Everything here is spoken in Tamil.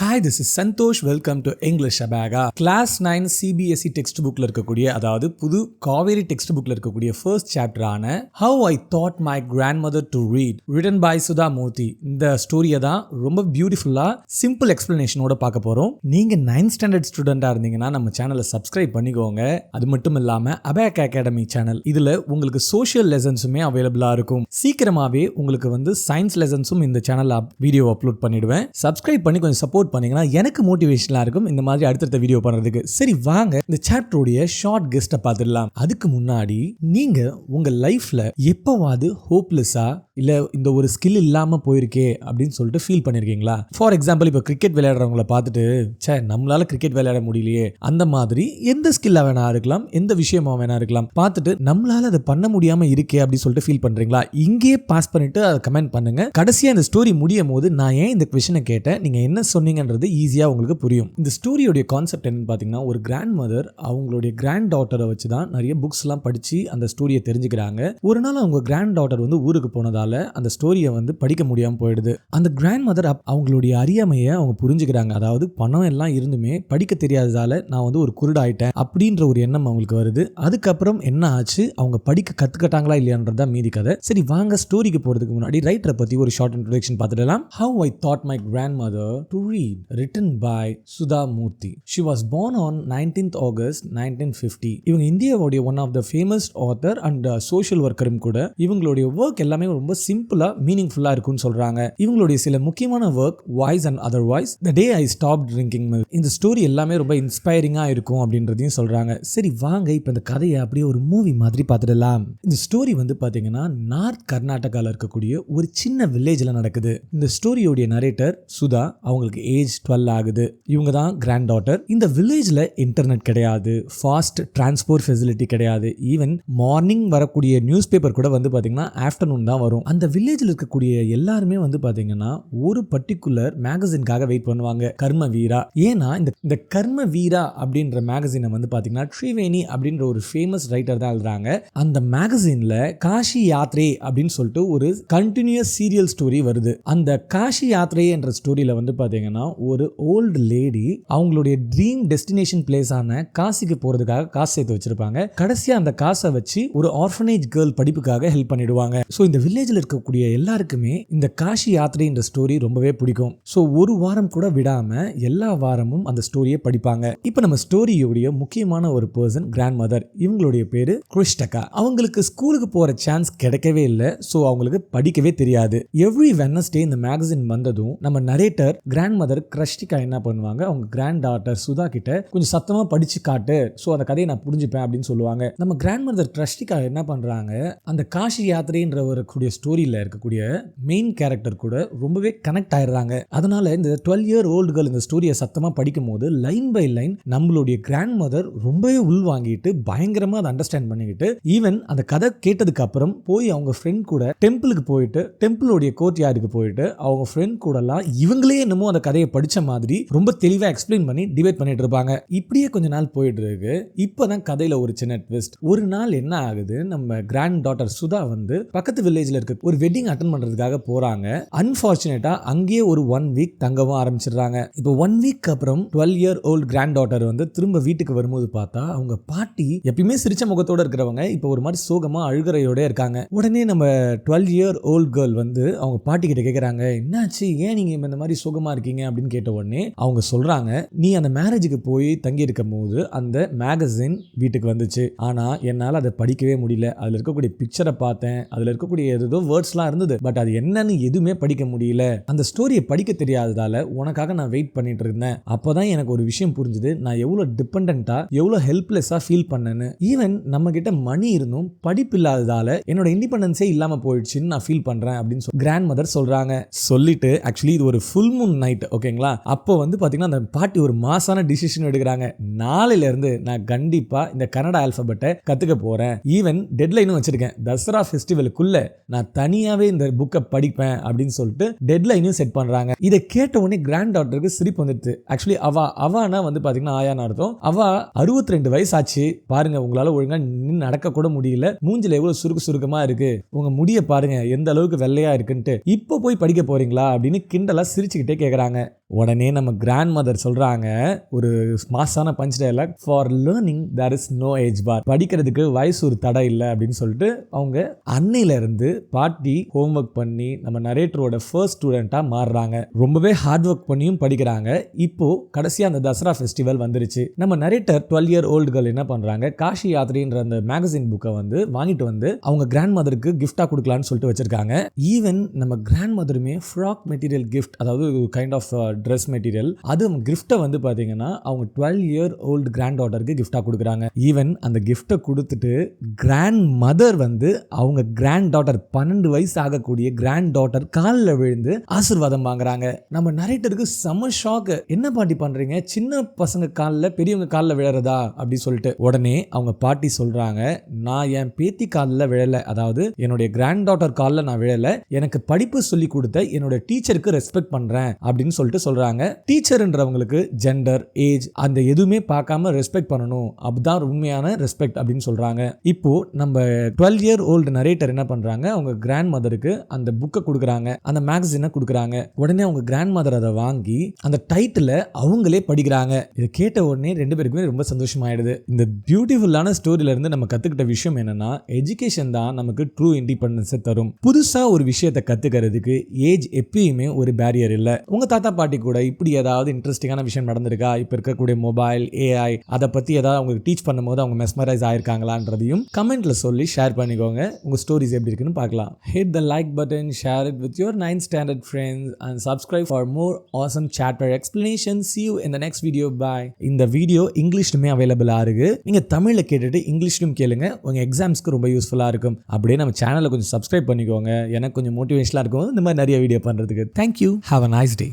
Hi, this is Santosh. Welcome to English Abaga. Class 9 CBSE text புக்ல இருக்கக்கூடிய அதாவது புது காவேரி டெக்ஸ்ட் புக்ல இருக்கக்கூடிய first சாப்டரான How I Taught My Grandmother to Read written by Sudha Murthy. இந்த ஸ்டோரியை தான் ரொம்ப பியூட்டிஃபுல்லா சிம்பிள் எக்ஸ்பிளனேஷனோட பார்க்க போறோம். நீங்க 9th ஸ்டாண்டர்ட் ஸ்டூடெண்டா இருந்தீங்கன்னா நம்ம சேனலை சப்ஸ்கிரைப் பண்ணிக்கோங்க. அது மட்டும் இல்லாம அபாக் அகாடமி சேனல் இதுல உங்களுக்கு சோஷியல் லெசன்ஸுமே அவைலபிளா இருக்கும். சீக்கிரமாவே உங்களுக்கு சயின்ஸ் லெசன்ஸும் இந்த சேனல்ல வீடியோ அப்லோட் பண்ணிடுவேன். சப்ஸ்கிரைப் பண்ணி கொஞ்சம் சப்போர்ட் பண்ணீங்கன்னா எனக்கு மோட்டிவேஷனலா இருக்கும் இந்த மாதிரி அடுத்தடுத்த வீடியோ பண்றதுக்கு. சரி வாங்க இந்த சாப்டருடைய ஷார்ட் கெஸ்ட்டை பார்த்துடலாம். அதுக்கு முன்னாடி நீங்க உங்க லைஃப்ல எப்பவாவது ஹோப்லெஸ்ஸா இல்ல இந்த ஒரு ஸ்கில் இல்லாம போயிருக்கே அப்படின்னு சொல்லிட்டு ஃபீல் பண்ணிருக்கீங்களா? ஃபார் எக்ஸாம்பிள் இப்போ கிரிக்கெட் விளையாடுறவங்கள பார்த்துட்டு நம்மளால கிரிக்கெட் விளையாட முடியலையே, அந்த மாதிரி எந்த ஸ்கில்லா வேணா இருக்கலாம், எந்த விஷயமா வேணா இருக்கலாம், பார்த்துட்டு நம்மளால அதை பண்ண முடியாம இருக்கே அப்படின்னு சொல்லிட்டு ஃபீல் பண்றீங்களா? இங்கே பாஸ் பண்ணிட்டு அதை கமெண்ட் பண்ணுங்க. கடைசியா இந்த ஸ்டோரி முடியும் போது நான் ஏன் இந்த கொஸ்டினை கேட்டேன், நீங்க என்ன சொன்னீங்கன்றது ஈஸியா உங்களுக்கு புரியும். இந்த ஸ்டோரியோட கான்செப்ட் என்னன்னு பாத்தீங்கன்னா, ஒரு கிராண்ட் மதர் அவங்களுடைய கிராண்ட் டாட்டரை வச்சு தான் நிறைய புக்ஸ் எல்லாம் படிச்சு அந்த ஸ்டோரியை தெரிஞ்சுக்கிறாங்க. ஒரு நாள் அவங்க கிராண்ட் டாட்டர் ஊருக்கு போனதால அந்த ஸ்டோரியை படிக்க முடியாம போயிடுது. அந்த கிராண்ட் மதர் அவங்களுடைய அறியாமையை அவங்க புரிஞ்சுக்கிறாங்க. அதாவது பணம் எல்லாம் இருந்துமே படிக்க தெரியாததால நான் ஒரு குருடாயிட்டேன் அப்படின்ற ஒரு எண்ணம் அவங்களுக்கு வருது. அதுக்கப்புறம் என்ன ஆச்சு, அவங்க படிக்க கத்துக்கிட்டாங்களா இல்லையான்றதா மீதி கதை. சரி வாங்க ஸ்டோரிக்கு போறதுக்கு முன்னாடி ரைட்டரை பத்தி ஒரு ஷார்ட் இன்ட்ரோடக்ஷன் பார்த்துடலாம். How I Taught My Grandmother to Read, written by Sudha Murthy. She was born on 19th August 1950. இவங்க இந்தியாவுடைய one of the famous author and social ஒர்க்கரும் கூட. இவங்களுடைய ஒர்க் எல்லாமே ரொம்ப சிம்பிளா மீனிங்ஃபுல்லா இருக்குன்னு சொல்றாங்க. இவங்களுடைய சில முக்கியமான work voice and otherwise, the day I stop drinking milk, இந்த ஸ்டோரி எல்லாமே ரொம்ப இன்ஸ்பைரிங்கா இருக்கும் அப்படின்றதையும் சொல்றாங்க. சரி வாங்க இப்ப இந்த கதையை அப்படியே ஒரு மூவி மாதிரி பார்த்துடலாம். இந்த ஸ்டோரி பாத்தீங்கன்னா நார்த் கர்நாடகால இருக்கக்கூடிய ஒரு சின்ன வில்லேஜ்ல நடக்குது. இந்த ஸ்டோரியோட நரேட்டர் சுதா, அவங்களுக்கு ஏஜ் 12 ஆகுது. இவங்க தான் கிராண்ட் டாட்டர். இந்த வில்லேஜ்ல இன்டர்நெட் கிடையாது, ஃபாஸ்ட் டிரான்ஸ்போர்ட் ஃபெசிலிட்டி கிடையாது. ஈவன் மார்னிங் வரக்கூடிய நியூஸ் பேப்பர் கூட பாத்தீங்கன்னா ஆஃப்டர்நூன் தான் வரும். அந்த வில்லேஜ்ல இருக்கக்கூடிய எல்லாருமே பாத்தீங்கன்னா ஒரு பர்டிகுலர் மேகசின்காக வெயிட் பண்ணுவாங்க, கர்ம வீரா. ஏன்னா இந்த கர்ம வீரா அப்படின்ற மேகசினை பாத்தீங்கன்னா ட்ரிவேணி அப்படின்ற ஒரு ஃபேமஸ் ரைட்டர் தான் எழுதுறாங்க. அந்த மேகசின்ல காஷி யாத்ரே அப்படின்னு சொல்லிட்டு ஒரு கண்டினியூஸ் சீரியல் ஸ்டோரி வருது. அந்த காஷி யாத்ரே என்ற ஸ்டோரியில பாத்தீங்கன்னா ஒரு ஓல்டு லேடி அவங்களுடைய ட்ரீம் டெஸ்டினேஷன் பிளேஸ் ஆன காசிக்கு போறதுக்காக காசு சேர்த்து வச்சிருப்பாங்க. கடைசியா அந்த காசை வச்சு ஒரு ஆர்ஃபனேஜ் கேர்ள் படிப்புக்காக ஹெல்ப் பண்ணிடுவாங்க. சோ இந்த வில்லேஜ்ல இருக்கக்கூடிய எல்லாருக்குமே இந்த காஷி யாத்ரே என்ற ஸ்டோரி ரொம்பவே பிடிக்கும். சோ ஒரு வாரம் கூட விடாம எல்லா வாரமும் அந்த ஸ்டோரியை படிப்பாங்க. இப்போ நம்ம ஸ்டோரியோடைய முக்கியமான ஒரு பர்சன் கிராண்ட் மதர். இவங்களுடைய பேரு கிருஷ்டகா. அவங்களுக்கு ஸ்கூலுக்கு போற சான்ஸ் கிடைக்கவே இல்லை. சோ அவங்களுக்கு படிக்கவே தெரியாது. எவ்ரி வெட்னஸ்டே இந்த மேகசின் வந்ததும் நம்ம நரேட்டர் கிராண்ட் மதர் கிருஷ்டிகா என்ன பண்ணுவாங்க, அவங்க கிராண்ட் டாட்டர் சுதா கிட்ட கொஞ்சம் சத்தமா படிச்சு காட்டு, சோ அந்த கதையை நான் புரிஞ்சுப்பேன் அப்படின்னு சொல்லுவாங்க. நம்ம கிராண்ட் மதர் கிருஷ்டிகா என்ன பண்றாங்க, அந்த காஷி யாத்திரைன்ற ஒரு ஸ்டோரியில இருக்கக்கூடிய மெயின் கேரக்டர் கூட ரொம்பவே கனெக்ட் ஆயிடுறாங்க. அதனால இந்த 12 year old girl இந்த ஸ்டோரியை சத்தமா படிக்கும் போது லைன் பை லைன் நம்மளுடைய கிராண்ட் மதர் ரொம்பவே உள்வாங்கிட்டு பயங்கரமா அதை அண்டர்ஸ்டாண்ட் பண்ணிக்கிட்டு, ஈவன் அந்த கதை கேட்டதுக்கு அப்புறம் போய் அவங்க ஃப்ரெண்ட் கூட டெம்பிளுக்கு போயிட்டு, டெம்பிளோடைய கோர்ட் யார்டுக்கு போயிட்டு அவங்க ஃப்ரெண்ட் கூட எல்லாம் இவங்களே என்னமோ அந்த கதையை படிச்ச மாதிரி ரொம்ப தெளிவா எக்ஸ்பிளைன் பண்ணி டிபேட் பண்ணிட்டு இருப்பாங்க. இப்படியே கொஞ்ச நாள் போயிட்டு இருக்கு. இப்பதான் கதையில ஒரு சின்ன ட்விஸ்ட். ஒரு நாள் என்ன ஆகுது, நம்ம கிராண்ட் டாட்டர் சுதா பக்கத்து வில்லேஜ்ல இருக்க ஒரு வெட்டிங் அட்டெண்ட் பண்றதுக்காக போறாங்க. அன்பார்ச்சுனேட்டா அங்கேயே ஒரு 1 week தங்கவும் ஆரம்பிச்சிடுறாங்க. இப்போ 1 week அப்புறம் 12 year old கிராண்ட் டாட்டர் திரும்ப வீட்டுக்கு வரும்போது பார்த்தா அவங்க பாட்டி எப்பயுமே சிரிச்ச முகத்தோட இருக்கிறவங்க இப்போ ஒரு மாதிரி சோகமா அழுகறையோட இருக்காங்க. உடனே நம்ம 12 year old girl அவங்க பாட்டி கிட்ட கேட்கறாங்க, என்னாச்சு, ஏன் நீங்க இந்த மாதிரி சோகமா இருக்கீங்க அப்படின்னு கேட்ட உடனே அவங்க சொல்றாங்க, நீ அந்த மேரேஜுக்கு போய் தங்கி இருக்கும் போது அந்த மேகசின் வீட்டுக்கு வந்துச்சு. ஆனா என்னால அதை படிக்கவே முடியல. அதுல இருக்கக்கூடிய பிக்சரை பார்த்தேன், அதுல இருக்கக்கூடிய ஏதோ வேர்ட்ஸ்லாம் இருந்தது, பட் அது என்னன்னு எதுவுமே படிக்க முடியல. அந்த ஸ்டோரியை படிக்க தெரியாததால உனக்காக நான் வெயிட் பண்ணிட்டு இருந்தேன். அப்பதான் எனக்கு ஒரு விஷயம் புரிஞ்சுது, நான் எவ்வளவு டிபெண்டன்ட்டா எவ்வளவு ஹெல்ப்லெஸ்ஸா ஃபீல் பண்ணேன்னு. ஈவன் நம்ம கிட்ட மணி இருந்தும் படிப்பு இல்லாததால என்னோட இண்டிபெண்டன்ஸே இல்லாம போயிடுச்சுன்னு நான் ஃபீல் பண்றேன் அப்படின்னு கிராண்ட் மதர் சொல்றாங்க. சொல்லிட்டு ஆக்சுவலி இது ஒரு ஃபுல் மூன் நைட், ஓகேங்களா? அப்போ பாத்தீங்கன்னா அந்த பாட்டி ஒரு மாசான டிசிஷன் எடுக்கிறாங்க. நாளையில இருந்து நான் கண்டிப்பா இந்த கன்னடா ஆல்பபெட்டை கத்துக்க போறேன். ஈவன் டெட்லைனும் வச்சிருக்கேன். தசரா ஃபெஸ்டிவலுக்குள்ள நான் தனியாவே இந்த புக்கை படிப்பேன் அப்படின்னு சொல்லிட்டு டெட்லைனையும் செட் பண்றாங்க. இதை கேட்ட உடனே கிராண்ட் டாட்டருக்கு சிரிப்பு வந்துடுது. ஆக்சுவலி அவானா வந்து பாத்தீங்கன்னா ஆயான்னு அர்த்தம். அவ 62 வயசு ஆச்சு பாருங்க, உங்களால ஒழுங்கா நின்று நடக்க கூட முடியல, மூஞ்சில எவ்வளவு சுருக்கமா இருக்கு, உங்க முடிய பாருங்க எந்த அளவுக்கு வெள்ளையா இருக்குன்ட்டு, இப்போ போய் படிக்க போறீங்களா அப்படின்னு கிண்டலா சிரிச்சுக்கிட்டே கேக்குறாங்க. உடனே நம்ம கிராண்ட் மதர் சொல்றாங்க ஒரு மாசான punch dialogue, for learning there is no age bar, படிக்கிறதுக்கு வயசு ஒரு தடை இல்லை அப்படின்னு சொல்லிட்டு அவங்க அன்னையில இருந்து பாட்டி ஹோம்ஒர்க் பண்ணி நம்ம நரேட்டரோட ஃபர்ஸ்ட் ஸ்டூடெண்டா மாறுறாங்க. ரொம்பவே ஹார்ட் ஒர்க் பண்ணியும் படிக்கிறாங்க. இப்போ கடைசியா அந்த தசரா ஃபெஸ்டிவல் வந்துருச்சு. நம்ம நரேட்டர் 12 year old girl என்ன பண்றாங்க, காஷி யாத்திரைன்ற அந்த மேகசின் புக்கை வந்து வாங்கிட்டு வந்து அவங்க கிராண்ட் மதருக்கு கிஃப்டா கொடுக்கலான்னு சொல்லிட்டு வச்சிருக்காங்க. ஈவன் நம்ம கிராண்ட் மதருமே ஃப்ராக் மெட்டீரியல் கிஃப்ட், அதாவது கைண்ட் ஆஃப் ட்ரெஸ் மெட்டீரியல், அது கிஃப்ட்டை வந்து பார்த்தீங்கன்னா அவங்க 12 year old கிராண்ட் டாட்டருக்கு கிஃப்டாக கொடுக்குறாங்க. ஈவன் அந்த கிஃப்ட்டை கொடுத்துட்டு கிராண்ட் மதர் வந்து அவங்க கிராண்ட் டாட்டர் 12 வயசு ஆகக்கூடிய கிராண்ட் டாட்டர் காலில் விழுந்து ஆசீர்வாதம் வாங்குறாங்க. நம்ம நரேட்டருக்கு செம ஷாக்கு, என்ன பாட்டி பண்றீங்க, சின்ன பசங்க காலில் பெரியவங்க காலில் விழறதா அப்படி சொல்லிட்டு. உடனே அவங்க பாட்டி சொல்றாங்க, நான் என் பேத்தி காலில் விழல, அதாவது என்னுடைய கிராண்ட் டாட்டர் காலில் நான் விழல, எனக்கு படிப்பு சொல்லி கொடுத்த என்னோட டீச்சருக்கு ரெஸ்பெக்ட் பண்றேன் அப்படின்னு சொல்லிட்டு சொல்றாங்க. டீச்சர்ன்றவங்களுக்கு ஜெண்டர் ஏஜ் அந்த எதுவுமே பார்க்காம ரெஸ்பெக்ட் பண்ணணும், அதுதான் உண்மையான ரெஸ்பெக்ட் அப்படின்னு சொல்றாங்க. இப்போ நம்ம 12 year old நரேட்டர் என்ன பண்றாங்க, அவங்க கிராண்ட் மதருக்கு அந்த புக்கை கொடுக்குறாங்க, அந்த மேகசினை கொடுக்குறாங்க. உடனே அவங்க கிராண்ட் மதர் அதை வாங்கி அந்த டைட்டிலை அவங்களே படிக்கிறாங்க. இதை கேட்ட உடனே ரெண்டு பேருக்குமே ரொம்ப சந்தோஷமாயிடுது. இந்த பியூட்டிஃபுல்லான ஸ்டோரியில இருந்து நம்ம கத்துக்கிட்ட விஷயம் என்னன்னா, எஜுகேஷன் தான் நமக்கு ட்ரூ இண்டிபெண்டன்ஸை தரும். புதுசா ஒரு விஷயத்தை கத்துக்கிறதுக்கு ஏஜ் எப்பயுமே ஒரு பேரியர் இல்லை. உங்க தாத்தா பாட்டி கூட இப்படி ஏதாவது இன்ட்ரெஸ்டிங்கான விஷயம் நடந்திருக்கா, இப்போ இருக்கக்கூடிய மொபைல் ஏஐ அதை பற்றி ஏதாவது அவங்களுக்கு டீச் பண்ணும்போது அவங்க மெஸ்மரைஸ் ஆயிருக்காங்களான்றதையும் கமெண்ட்ல சொல்லி ஷேர் பண்ணிக்கோங்க. உங்க ஸ்டோரிஸ் எப்படி இருக்குன்னு பார்க்கலாம். Hit the like button, share it with your 9th standard friends and subscribe for more awesome chapter explanations. See you in the next video. Bye. இந்த வீடியோ இங்கிலீஷ்லுமே அவைலபிளா இருக்கு. நீங்க தமிழ்ல கேட்டுட்டு இங்கிலீஷ்லும் கேளுங்க, உங்க எக்ஸாம்ஸ்க்கு ரொம்ப யூஸ்ஃபுல்லா இருக்கும். அப்படியே நம்ம சேனலை கொஞ்சம் சப்ஸ்கிரைப் பண்ணிக்கோங்க, எனக்கு கொஞ்சம் மோட்டிவேஷனாக இருக்கும் இந்த மாதிரி நிறைய வீடியோ பண்றதுக்கு. Thank you. Have a nice day.